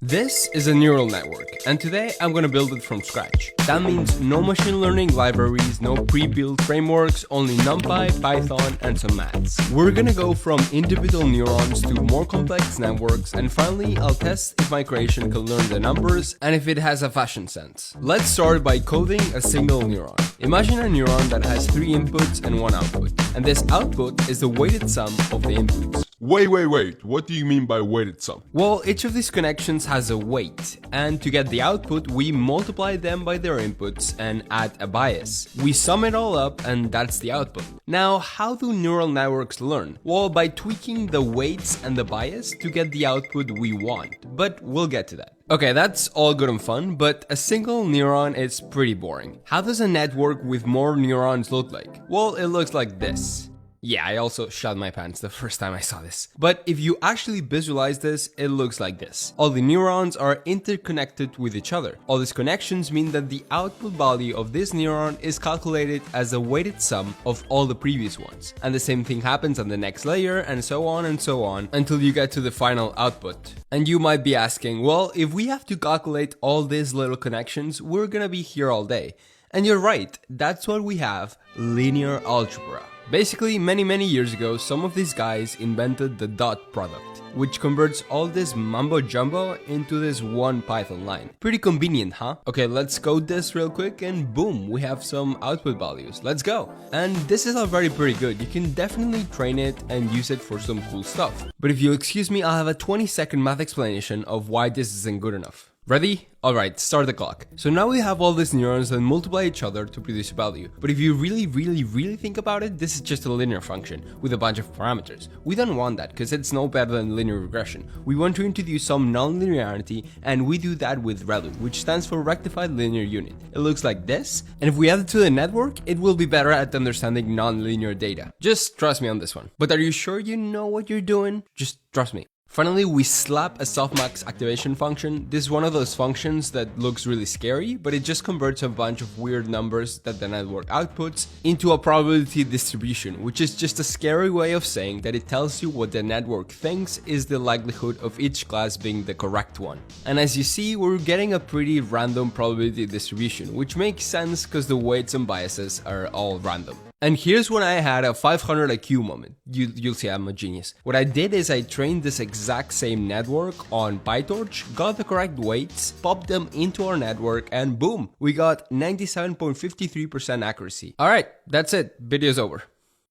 This is a neural network, and today I'm going to build it from scratch. That means no machine learning libraries, no pre-built frameworks, only NumPy, Python, and some maths. We're going to go from individual neurons to more complex networks, and finally I'll test if my creation can learn the numbers and if it has a fashion sense. Let's start by coding a single neuron. Imagine a neuron that has 3 inputs and 1 output, and this output is the weighted sum of the inputs. Wait, what do you mean by weighted sum? Well, each of these connections has a weight, and to get the output, we multiply them by their inputs and add a bias. We sum it all up, and that's the output. Now, how do neural networks learn? Well, by tweaking the weights and the bias to get the output we want, but we'll get to that. Okay, that's all good and fun, but a single neuron is pretty boring. How does a network with more neurons look like? Well, it looks like this. Yeah, I also shot my pants the first time I saw this. But if you actually visualize this, it looks like this. All the neurons are interconnected with each other. All these connections mean that the output value of this neuron is calculated as a weighted sum of all the previous ones. And the same thing happens on the next layer and so on until you get to the final output. And you might be asking, well, if we have to calculate all these little connections, we're gonna be here all day. And you're right, that's what we have, linear algebra. Basically, many years ago, some of these guys invented the dot product, which converts all this mumbo jumbo into this one Python line. Pretty convenient, huh? Okay, let's code this real quick and boom, we have some output values. Let's go. And this is already pretty good. You can definitely train it and use it for some cool stuff. But if you excuse me, I'll have a 20-second math explanation of why this isn't good enough. Ready? Alright, start the clock. So now we have all these neurons that multiply each other to produce a value. But if you really think about it, this is just a linear function with a bunch of parameters. We don't want that because it's no better than linear regression. We want to introduce some non-linearity, and we do that with ReLU, which stands for Rectified Linear Unit. It looks like this, and if we add it to the network, it will be better at understanding non-linear data. Just trust me on this one. But are you sure you know what you're doing? Just trust me. Finally, we slap a softmax activation function. This is one of those functions that looks really scary, but it just converts a bunch of weird numbers that the network outputs into a probability distribution, which is just a scary way of saying that it tells you what the network thinks is the likelihood of each class being the correct one. And as you see, we're getting a pretty random probability distribution, which makes sense because the weights and biases are all random. And here's when I had a 500 IQ moment. You'll see I'm a genius. What I did is I trained this exact same network on PyTorch, got the correct weights, popped them into our network, and boom, we got 97.53% accuracy. Alright, that's it. Video's over.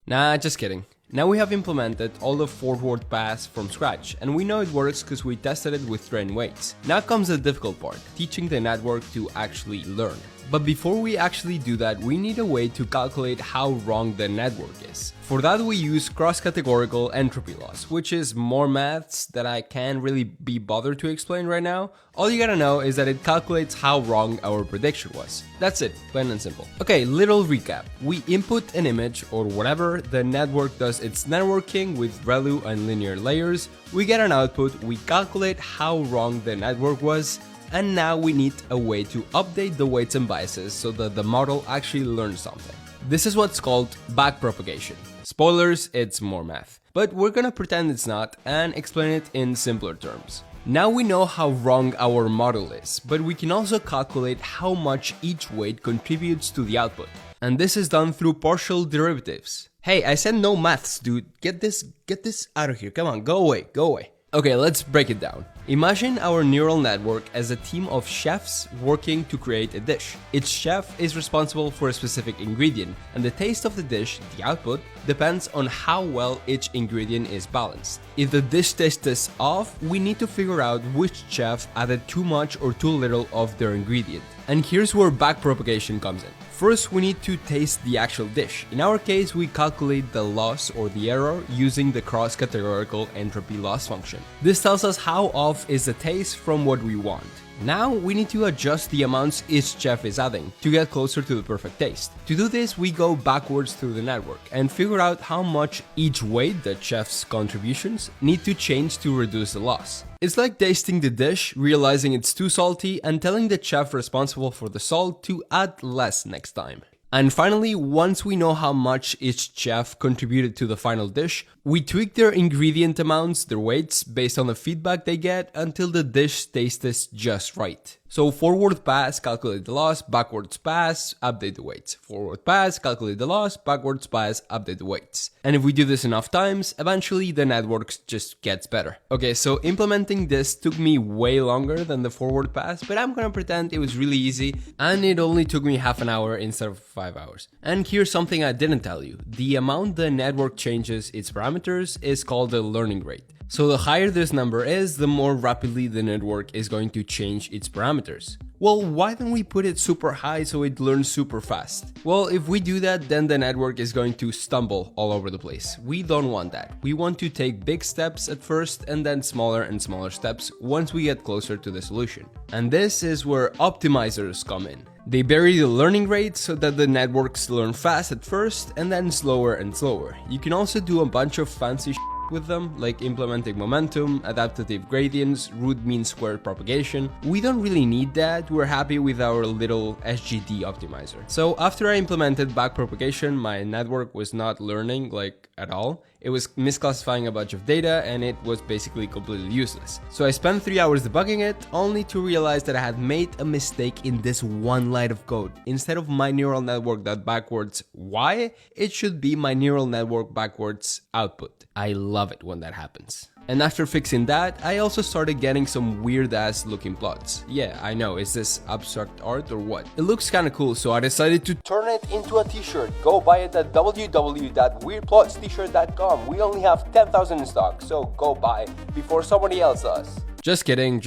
Nah, just kidding. Now we have implemented all the forward paths from scratch, and we know it works because we tested it with trained weights. Now comes the difficult part, teaching the network to actually learn. But before we actually do that, we need a way to calculate how wrong the network is. For that, we use cross-categorical entropy loss, which is more maths that I can't really be bothered to explain right now. All you gotta know is that it calculates how wrong our prediction was. That's it, plain and simple. Okay, little recap. We input an image or whatever, the network does its networking with ReLU and linear layers, we get an output, we calculate how wrong the network was, and now we need a way to update the weights and biases so that the model actually learns something. This is what's called backpropagation. Spoilers, it's more math. But we're gonna pretend it's not and explain it in simpler terms. Now we know how wrong our model is, but we can also calculate how much each weight contributes to the output. And this is done through partial derivatives. Hey, I said no maths, dude. Get this out of here. Come on, go away. Okay, let's break it down. Imagine our neural network as a team of chefs working to create a dish. Each chef is responsible for a specific ingredient, and the taste of the dish, the output, depends on how well each ingredient is balanced. If the dish taste is off, we need to figure out which chef added too much or too little of their ingredient. And here's where backpropagation comes in. First, we need to taste the actual dish. In our case, we calculate the loss or the error using the cross-categorical entropy loss function. This tells us how off is the taste from what we want. Now we need to adjust the amounts each chef is adding to get closer to the perfect taste. To do this, we go backwards through the network and figure out how much each weight, the chef's contributions, need to change to reduce the loss. It's like tasting the dish, realizing it's too salty, and telling the chef responsible for the salt to add less next time. And finally, once we know how much each chef contributed to the final dish, we tweak their ingredient amounts, their weights, based on the feedback they get until the dish tastes just right. So forward pass, calculate the loss, backwards pass, update the weights. Forward pass, calculate the loss, backwards pass, update the weights. And if we do this enough times, eventually the network just gets better. Okay, so implementing this took me way longer than the forward pass, but I'm gonna pretend it was really easy and it only took me half an hour instead of 5 hours. And here's something I didn't tell you. The amount the network changes its parameters is called the learning rate. So the higher this number is, the more rapidly the network is going to change its parameters. Well, why don't we put it super high so it learns super fast? Well, if we do that, then the network is going to stumble all over the place. We don't want that. We want to take big steps at first and then smaller and smaller steps once we get closer to the solution. And this is where optimizers come in. They vary the learning rate so that the networks learn fast at first and then slower and slower. You can also do a bunch of fancy with them, like implementing momentum, adaptive gradients, root mean squared propagation. We don't really need that, we're happy with our little SGD optimizer. So after I implemented backpropagation, my network was not learning at all. It was misclassifying a bunch of data and it was basically completely useless. So I spent 3 hours debugging it, only to realize that I had made a mistake in this one line of code. Instead of my neural network that backwards Y, it should be my neural network backwards output. I love it when that happens. And after fixing that, I also started getting some weird ass looking plots. Yeah, I know, is this abstract art or what? It looks kinda cool, so I decided to turn it into a t-shirt. Go buy it at www.weirdplotst-shirt.com. We only have 10,000 in stock, so go buy before somebody else does. Just kidding,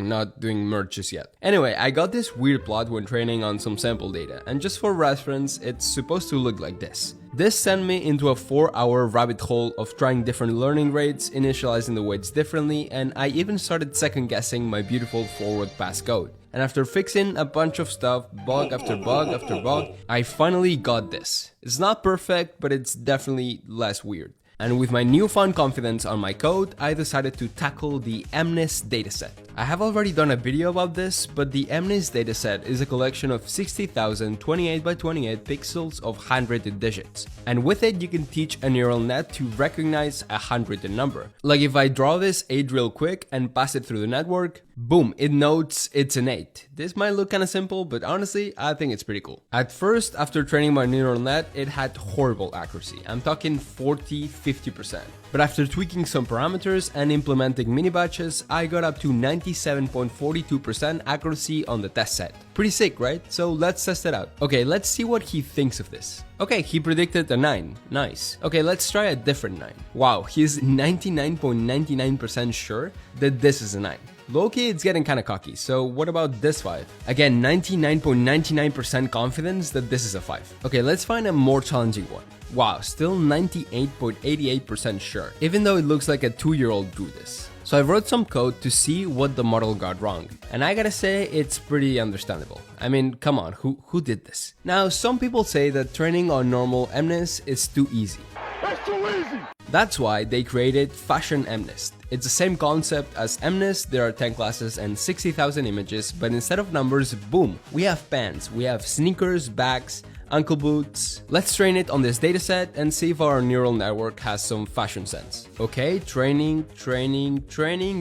not doing merch just yet. Anyway, I got this weird plot when training on some sample data, and just for reference, it's supposed to look like this. This sent me into a 4-hour rabbit hole of trying different learning rates, initializing the weights differently, and I even started second guessing my beautiful forward pass code. And after fixing a bunch of stuff, bug after bug after bug, I finally got this. It's not perfect, but it's definitely less weird. And with my newfound confidence on my code, I decided to tackle the MNIST dataset. I have already done a video about this, but the MNIST dataset is a collection of 60,000 28 by 28 pixels of handwritten digits. And with it, you can teach a neural net to recognize a handwritten number. Like if I draw this 8 real quick and pass it through the network, boom, it notes it's an 8. This might look kinda simple, but honestly, I think it's pretty cool. At first, after training my neural net, it had horrible accuracy. I'm talking 40-50%. But after tweaking some parameters and implementing mini batches, I got up to 97.42% accuracy on the test set. Pretty sick, right? So let's test it out. Okay, let's see what he thinks of this. Okay, he predicted a 9. Nice. Okay, let's try a different 9. Wow, he's 99.99% sure that this is a 9. Low-key, it's getting kinda cocky, so what about this 5? Again, 99.99% confidence that this is a 5. Okay, let's find a more challenging one. Wow, still 98.88% sure, even though it looks like a 2-year-old drew this. So I wrote some code to see what the model got wrong, and I gotta say, it's pretty understandable. I mean, come on, who did this? Now, some people say that training on normal MNIST is too easy. That's too easy! That's why they created Fashion MNIST. It's the same concept as MNIST, there are 10 classes and 60,000 images, but instead of numbers, boom, we have pants, we have sneakers, bags, ankle boots. Let's train it on this dataset and see if our neural network has some fashion sense. Okay, training,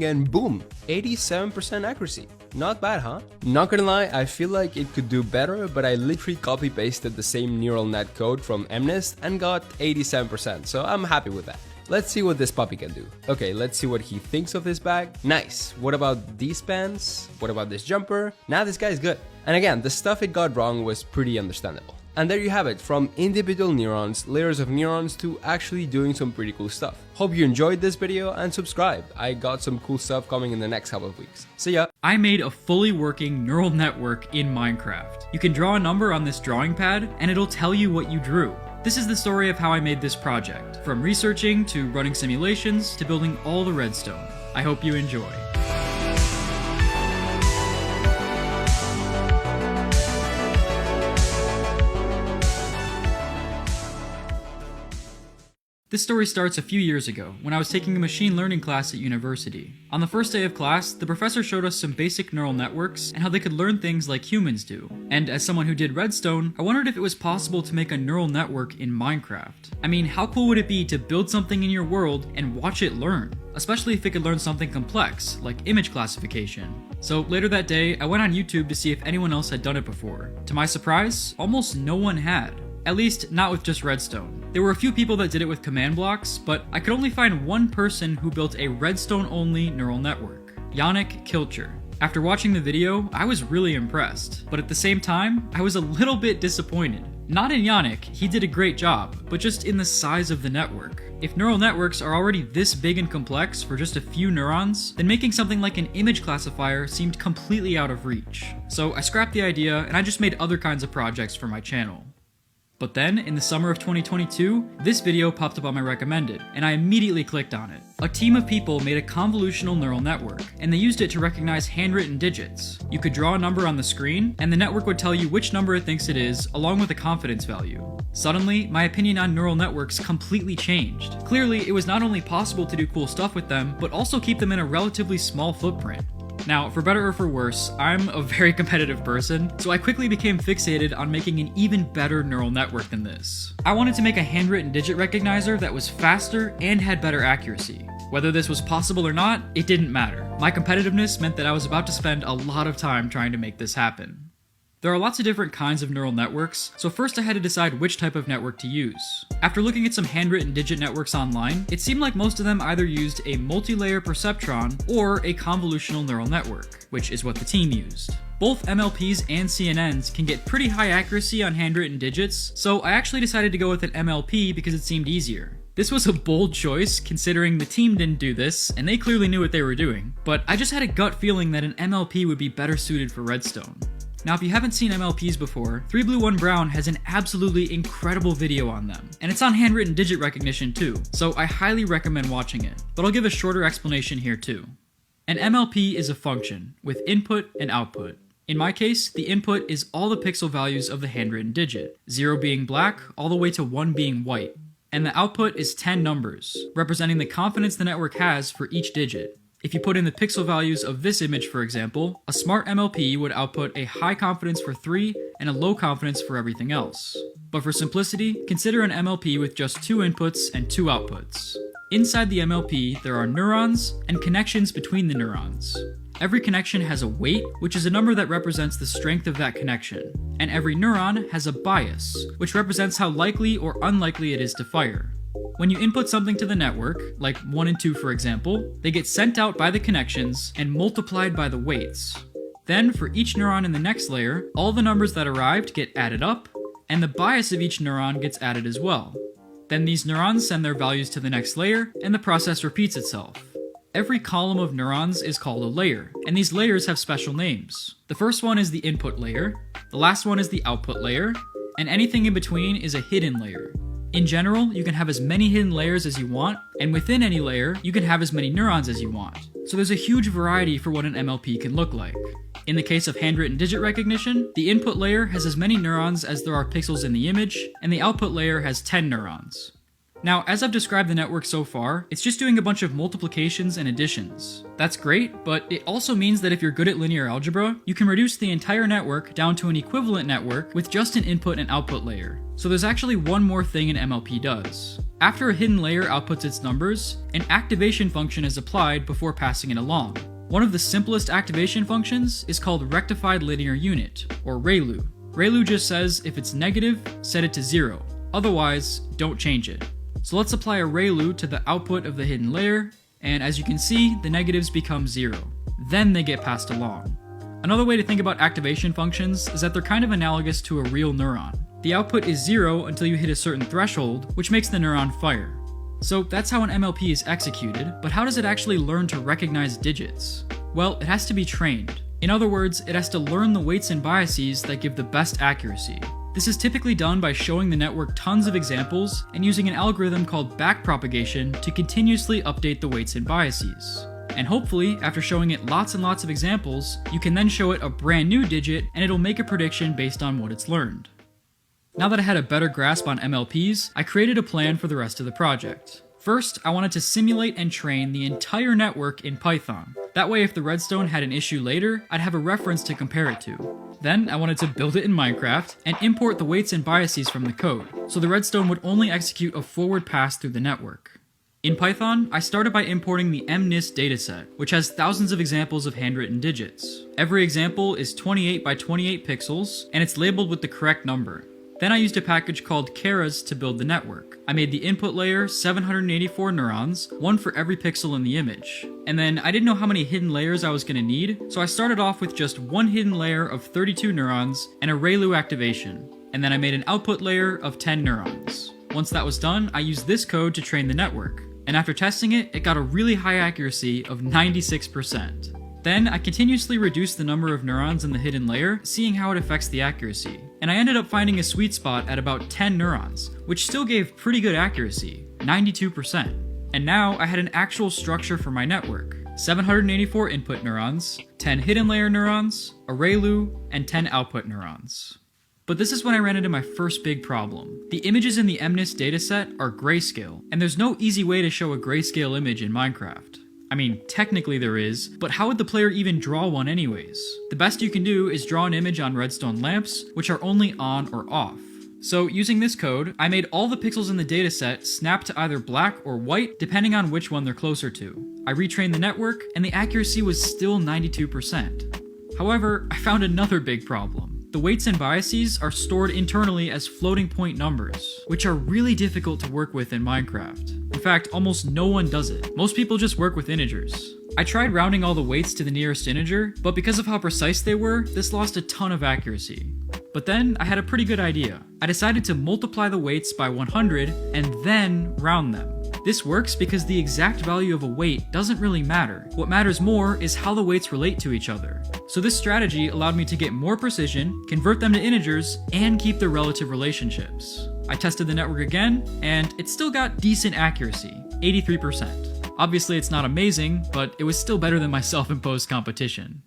and boom, 87% accuracy. Not bad, huh? Not gonna lie, I feel like it could do better, but I literally copy-pasted the same neural net code from MNIST and got 87%, so I'm happy with that. Let's see what this puppy can do. Okay, let's see what he thinks of this bag. Nice. What about these pants? What about this jumper? Now this guy's good. And again, the stuff it got wrong was pretty understandable. And there you have it, from individual neurons, layers of neurons, to actually doing some pretty cool stuff. Hope you enjoyed this video and subscribe. I got some cool stuff coming in the next couple of weeks. See ya! I made a fully working neural network in Minecraft. You can draw a number on this drawing pad and it'll tell you what you drew. This is the story of how I made this project, from researching to running simulations to building all the redstone. I hope you enjoy. This story starts a few years ago, when I was taking a machine learning class at university. On the first day of class, the professor showed us some basic neural networks and how they could learn things like humans do. And as someone who did Redstone, I wondered if it was possible to make a neural network in Minecraft. I mean, how cool would it be to build something in your world and watch it learn? Especially if it could learn something complex, like image classification. So later that day, I went on YouTube to see if anyone else had done it before. To my surprise, almost no one had. At least, not with just Redstone. There were a few people that did it with command blocks, but I could only find one person who built a Redstone-only neural network, Yannick Kilcher. After watching the video, I was really impressed, but at the same time, I was a little bit disappointed. Not in Yannick, he did a great job, but just in the size of the network. If neural networks are already this big and complex for just a few neurons, then making something like an image classifier seemed completely out of reach. So I scrapped the idea and I just made other kinds of projects for my channel. But then, in the summer of 2022, this video popped up on my recommended, and I immediately clicked on it. A team of people made a convolutional neural network, and they used it to recognize handwritten digits. You could draw a number on the screen, and the network would tell you which number it thinks it is, along with a confidence value. Suddenly, my opinion on neural networks completely changed. Clearly, it was not only possible to do cool stuff with them, but also keep them in a relatively small footprint. Now, for better or for worse, I'm a very competitive person, so I quickly became fixated on making an even better neural network than this. I wanted to make a handwritten digit recognizer that was faster and had better accuracy. Whether this was possible or not, it didn't matter. My competitiveness meant that I was about to spend a lot of time trying to make this happen. There are lots of different kinds of neural networks, so first I had to decide which type of network to use. After looking at some handwritten digit networks online, it seemed like most of them either used a multi-layer perceptron or a convolutional neural network, which is what the team used. Both MLPs and CNNs can get pretty high accuracy on handwritten digits, so I actually decided to go with an MLP because it seemed easier. This was a bold choice, considering the team didn't do this, and they clearly knew what they were doing, but I just had a gut feeling that an MLP would be better suited for Redstone. Now, if you haven't seen MLPs before, 3Blue1Brown has an absolutely incredible video on them, and it's on handwritten digit recognition too, so I highly recommend watching it, but I'll give a shorter explanation here too. An MLP is a function, with input and output. In my case, the input is all the pixel values of the handwritten digit, 0 being black, all the way to 1 being white, and the output is 10 numbers, representing the confidence the network has for each digit. If you put in the pixel values of this image, for example, a smart MLP would output a high confidence for 3 and a low confidence for everything else. But for simplicity, consider an MLP with just 2 inputs and 2 outputs. Inside the MLP, there are neurons and connections between the neurons. Every connection has a weight, which is a number that represents the strength of that connection. And every neuron has a bias, which represents how likely or unlikely it is to fire. When you input something to the network, like 1 and 2 for example, they get sent out by the connections and multiplied by the weights. Then, for each neuron in the next layer, all the numbers that arrived get added up, and the bias of each neuron gets added as well. Then these neurons send their values to the next layer, and the process repeats itself. Every column of neurons is called a layer, and these layers have special names. The first one is the input layer, the last one is the output layer, and anything in between is a hidden layer. In general, you can have as many hidden layers as you want, and within any layer, you can have as many neurons as you want. So there's a huge variety for what an MLP can look like. In the case of handwritten digit recognition, the input layer has as many neurons as there are pixels in the image, and the output layer has 10 neurons. Now, as I've described the network so far, it's just doing a bunch of multiplications and additions. That's great, but it also means that if you're good at linear algebra, you can reduce the entire network down to an equivalent network with just an input and output layer. So there's actually one more thing an MLP does. After a hidden layer outputs its numbers, an activation function is applied before passing it along. One of the simplest activation functions is called rectified linear unit, or ReLU. ReLU just says if it's negative, set it to 0. Otherwise, don't change it. So let's apply a ReLU to the output of the hidden layer, and as you can see, the negatives become 0. Then they get passed along. Another way to think about activation functions is that they're kind of analogous to a real neuron. The output is 0 until you hit a certain threshold, which makes the neuron fire. So that's how an MLP is executed, but how does it actually learn to recognize digits? Well, it has to be trained. In other words, it has to learn the weights and biases that give the best accuracy. This is typically done by showing the network tons of examples and using an algorithm called backpropagation to continuously update the weights and biases. And hopefully, after showing it lots and lots of examples, you can then show it a brand new digit and it'll make a prediction based on what it's learned. Now that I had a better grasp on MLPs, I created a plan for the rest of the project. First, I wanted to simulate and train the entire network in Python. That way, if the redstone had an issue later, I'd have a reference to compare it to. Then, I wanted to build it in Minecraft and import the weights and biases from the code, so the redstone would only execute a forward pass through the network. In Python, I started by importing the MNIST dataset, which has thousands of examples of handwritten digits. Every example is 28 by 28 pixels, and it's labeled with the correct number. Then I used a package called Keras to build the network. I made the input layer 784 neurons, one for every pixel in the image. And then I didn't know how many hidden layers I was going to need, so I started off with just one hidden layer of 32 neurons and a ReLU activation. And then I made an output layer of 10 neurons. Once that was done, I used this code to train the network. And after testing it, it got a really high accuracy of 96%. Then I continuously reduced the number of neurons in the hidden layer, seeing how it affects the accuracy. And I ended up finding a sweet spot at about 10 neurons, which still gave pretty good accuracy, 92%. And now I had an actual structure for my network. 784 input neurons, 10 hidden layer neurons, a ReLU, and 10 output neurons. But this is when I ran into my first big problem. The images in the MNIST dataset are grayscale, and there's no easy way to show a grayscale image in Minecraft. I mean, technically there is, but how would the player even draw one anyways? The best you can do is draw an image on redstone lamps, which are only on or off. So using this code, I made all the pixels in the dataset snap to either black or white, depending on which one they're closer to. I retrained the network, and the accuracy was still 92%. However, I found another big problem. The weights and biases are stored internally as floating point numbers, which are really difficult to work with in Minecraft. In fact, almost no one does it. Most people just work with integers. I tried rounding all the weights to the nearest integer, but because of how precise they were, this lost a ton of accuracy. But then, I had a pretty good idea. I decided to multiply the weights by 100 and then round them. This works because the exact value of a weight doesn't really matter. What matters more is how the weights relate to each other. So this strategy allowed me to get more precision, convert them to integers, and keep their relative relationships. I tested the network again, and it still got decent accuracy, 83%. Obviously it's not amazing, but it was still better than my self-imposed competition.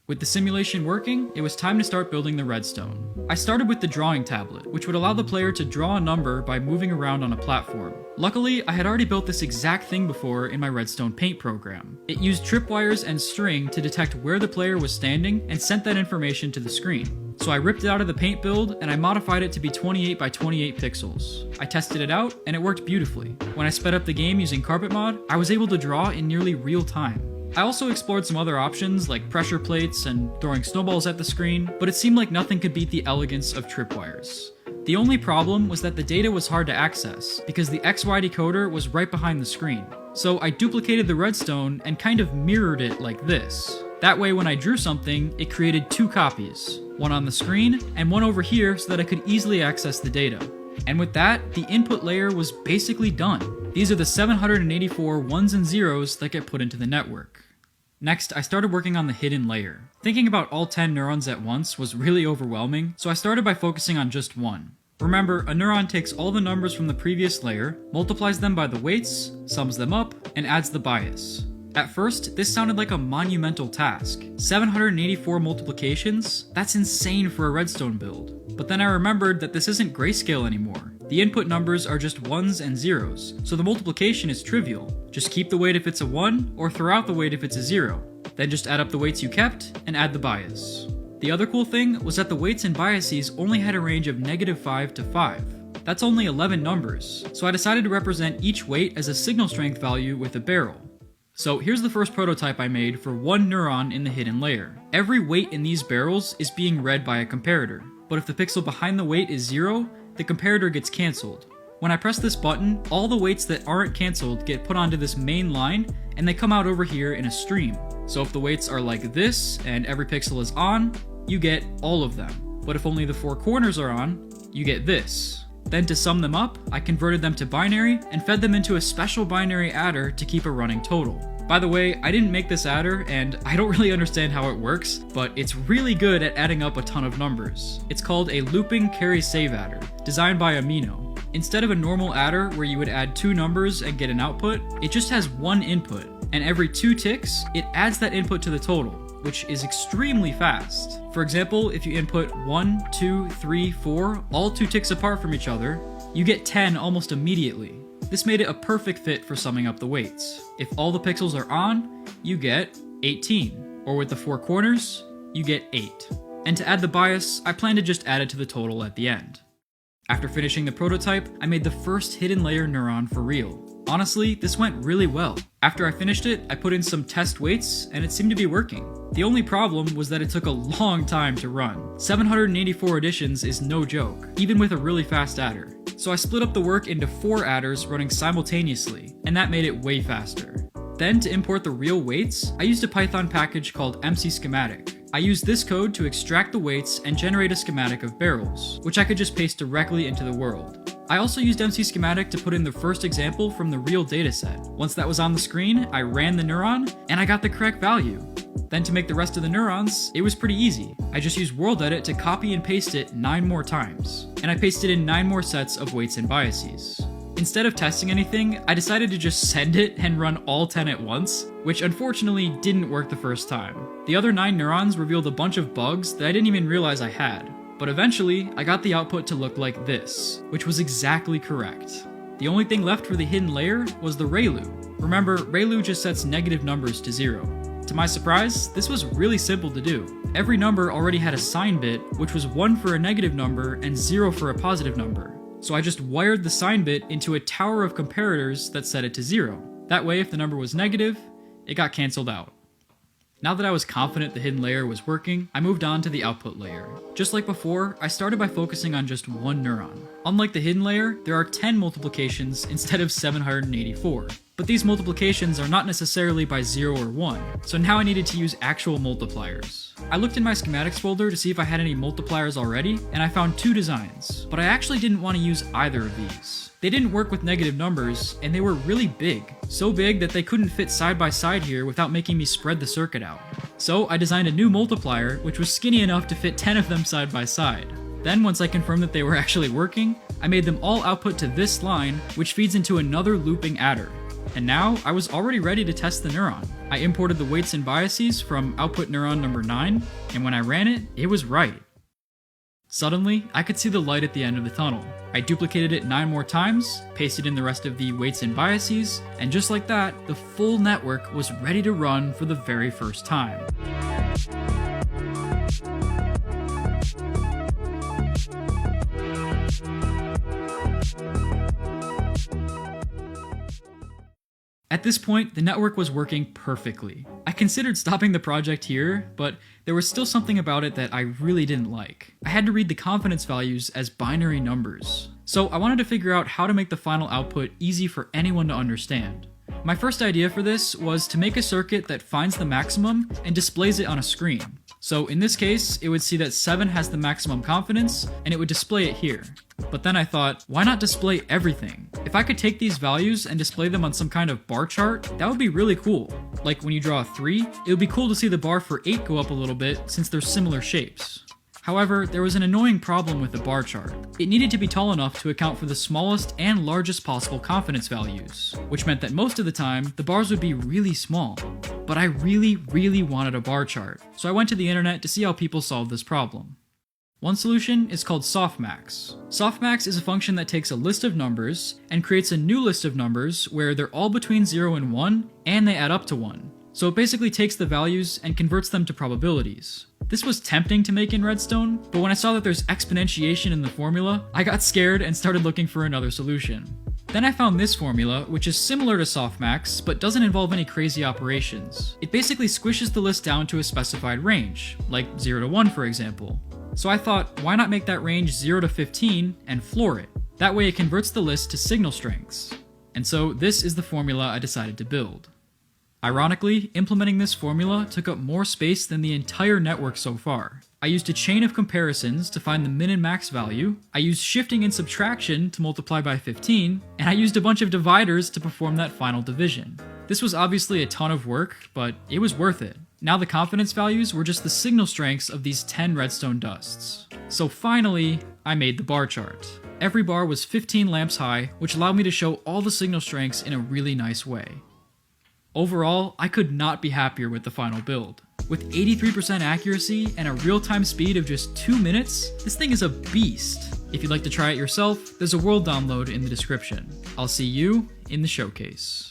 With the simulation working, it was time to start building the redstone. I started with the drawing tablet, which would allow the player to draw a number by moving around on a platform. Luckily, I had already built this exact thing before in my redstone paint program. It used tripwires and string to detect where the player was standing and sent that information to the screen. So I ripped it out of the paint build and I modified it to be 28 by 28 pixels. I tested it out and it worked beautifully. When I sped up the game using Carpet Mod, I was able to draw in nearly real time. I also explored some other options like pressure plates and throwing snowballs at the screen, but it seemed like nothing could beat the elegance of tripwires. The only problem was that the data was hard to access because the XY decoder was right behind the screen. So I duplicated the redstone and kind of mirrored it like this. That way when I drew something, it created two copies, one on the screen and one over here so that I could easily access the data. And with that, the input layer was basically done. These are the 784 ones and zeros that get put into the network. Next, I started working on the hidden layer. Thinking about all 10 neurons at once was really overwhelming, so I started by focusing on just one. Remember, a neuron takes all the numbers from the previous layer, multiplies them by the weights, sums them up, and adds the bias. At first, this sounded like a monumental task. 784 multiplications? That's insane for a redstone build. But then I remembered that this isn't grayscale anymore. The input numbers are just ones and zeros, so the multiplication is trivial. Just keep the weight if it's a 1, or throw out the weight if it's a 0. Then just add up the weights you kept, and add the bias. The other cool thing was that the weights and biases only had a range of -5 to 5. That's only 11 numbers, so I decided to represent each weight as a signal strength value with a barrel. So here's the first prototype I made for one neuron in the hidden layer. Every weight in these barrels is being read by a comparator, but if the pixel behind the weight is 0, the comparator gets cancelled. When I press this button, all the weights that aren't cancelled get put onto this main line, and they come out over here in a stream. So if the weights are like this, and every pixel is on, you get all of them. But if only the 4 corners are on, you get this. Then to sum them up, I converted them to binary and fed them into a special binary adder to keep a running total. By the way, I didn't make this adder, and I don't really understand how it works, but it's really good at adding up a ton of numbers. It's called a looping carry save adder, designed by Amino. Instead of a normal adder where you would add 2 numbers and get an output, it just has 1 input, and every 2 ticks, it adds that input to the total. which is extremely fast. For example, if you input 1, 2, 3, 4, all 2 ticks apart from each other, you get 10 almost immediately. This made it a perfect fit for summing up the weights. If all the pixels are on, you get 18, or with the 4 corners, you get 8. And to add the bias, I plan to just add it to the total at the end. After finishing the prototype, I made the first hidden layer neuron for real. Honestly, this went really well. After I finished it, I put in some test weights, and it seemed to be working. The only problem was that it took a long time to run. 784 additions is no joke, even with a really fast adder. So I split up the work into 4 adders running simultaneously, and that made it way faster. Then, to import the real weights, I used a Python package called mcschematic. I used this code to extract the weights and generate a schematic of barrels, which I could just paste directly into the world. I also used mcschematic to put in the first example from the real dataset. Once that was on the screen, I ran the neuron, and I got the correct value. Then to make the rest of the neurons, it was pretty easy. I just used WorldEdit to copy and paste it 9 more times, and I pasted in 9 more sets of weights and biases. Instead of testing anything, I decided to just send it and run all 10 at once, which unfortunately didn't work the first time. The other 9 neurons revealed a bunch of bugs that I didn't even realize I had. But eventually, I got the output to look like this, which was exactly correct. The only thing left for the hidden layer was the ReLU. Remember, ReLU just sets negative numbers to 0. To my surprise, this was really simple to do. Every number already had a sign bit, which was 1 for a negative number and 0 for a positive number. So I just wired the sign bit into a tower of comparators that set it to 0. That way, if the number was negative, it got cancelled out. Now that I was confident the hidden layer was working, I moved on to the output layer. Just like before, I started by focusing on just 1 neuron. Unlike the hidden layer, there are 10 multiplications instead of 784. But these multiplications are not necessarily by 0 or 1, so now I needed to use actual multipliers. I looked in my schematics folder to see if I had any multipliers already, and I found 2 designs, but I actually didn't want to use either of these. They didn't work with negative numbers, and they were really big. So big that they couldn't fit side by side here without making me spread the circuit out. So I designed a new multiplier, which was skinny enough to fit 10 of them side by side. Then once I confirmed that they were actually working, I made them all output to this line, which feeds into another looping adder. And now, I was already ready to test the neuron. I imported the weights and biases from output neuron number 9, and when I ran it, it was right. Suddenly, I could see the light at the end of the tunnel. I duplicated it 9 more times, pasted in the rest of the weights and biases, and just like that, the full network was ready to run for the very first time. At this point, the network was working perfectly. I considered stopping the project here, but there was still something about it that I really didn't like. I had to read the confidence values as binary numbers. So I wanted to figure out how to make the final output easy for anyone to understand. My first idea for this was to make a circuit that finds the maximum and displays it on a screen. So in this case, it would see that 7 has the maximum confidence, and it would display it here. But then I thought, why not display everything? If I could take these values and display them on some kind of bar chart, that would be really cool. Like when you draw a 3, it would be cool to see the bar for 8 go up a little bit since they're similar shapes. However, there was an annoying problem with the bar chart. It needed to be tall enough to account for the smallest and largest possible confidence values, which meant that most of the time, the bars would be really small. But I really wanted a bar chart, so I went to the internet to see how people solved this problem. One solution is called softmax. Softmax is a function that takes a list of numbers and creates a new list of numbers where they're all between 0 and 1, and they add up to 1. So it basically takes the values and converts them to probabilities. This was tempting to make in Redstone, but when I saw that there's exponentiation in the formula, I got scared and started looking for another solution. Then I found this formula, which is similar to softmax, but doesn't involve any crazy operations. It basically squishes the list down to a specified range, like 0 to 1 for example. So I thought, why not make that range 0 to 15 and floor it? That way it converts the list to signal strengths. And so this is the formula I decided to build. Ironically, implementing this formula took up more space than the entire network so far. I used a chain of comparisons to find the min and max value, I used shifting and subtraction to multiply by 15, and I used a bunch of dividers to perform that final division. This was obviously a ton of work, but it was worth it. Now the confidence values were just the signal strengths of these 10 redstone dusts. So finally, I made the bar chart. Every bar was 15 lamps high, which allowed me to show all the signal strengths in a really nice way. Overall, I could not be happier with the final build. With 83% accuracy and a real-time speed of just 2 minutes, this thing is a beast. If you'd like to try it yourself, there's a world download in the description. I'll see you in the showcase.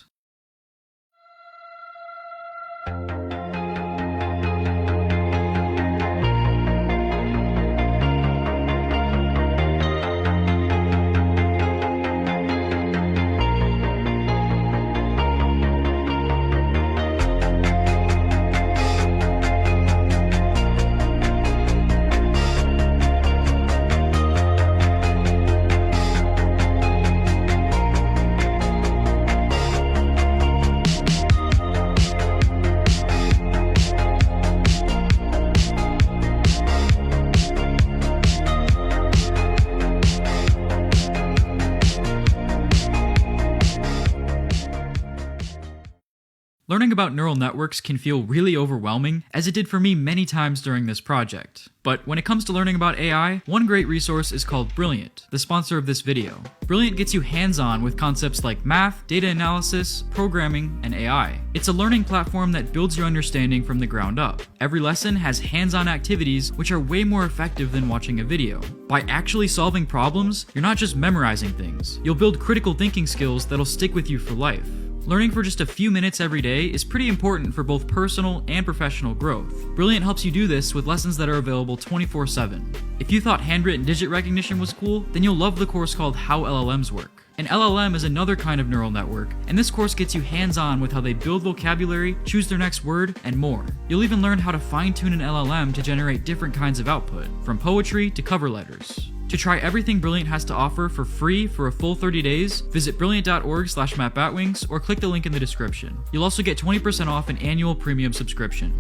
Learning about neural networks can feel really overwhelming, as it did for me many times during this project. But when it comes to learning about AI, one great resource is called Brilliant, the sponsor of this video. Brilliant gets you hands-on with concepts like math, data analysis, programming, and AI. It's a learning platform that builds your understanding from the ground up. Every lesson has hands-on activities which are way more effective than watching a video. By actually solving problems, you're not just memorizing things. You'll build critical thinking skills that'll stick with you for life. Learning for just a few minutes every day is pretty important for both personal and professional growth. Brilliant helps you do this with lessons that are available 24/7. If you thought handwritten digit recognition was cool, then you'll love the course called How LLMs Work. An LLM is another kind of neural network, and this course gets you hands-on with how they build vocabulary, choose their next word, and more. You'll even learn how to fine-tune an LLM to generate different kinds of output, from poetry to cover letters. To try everything Brilliant has to offer for free for a full 30 days, visit brilliant.org/mattbatwings or click the link in the description. You'll also get 20% off an annual premium subscription.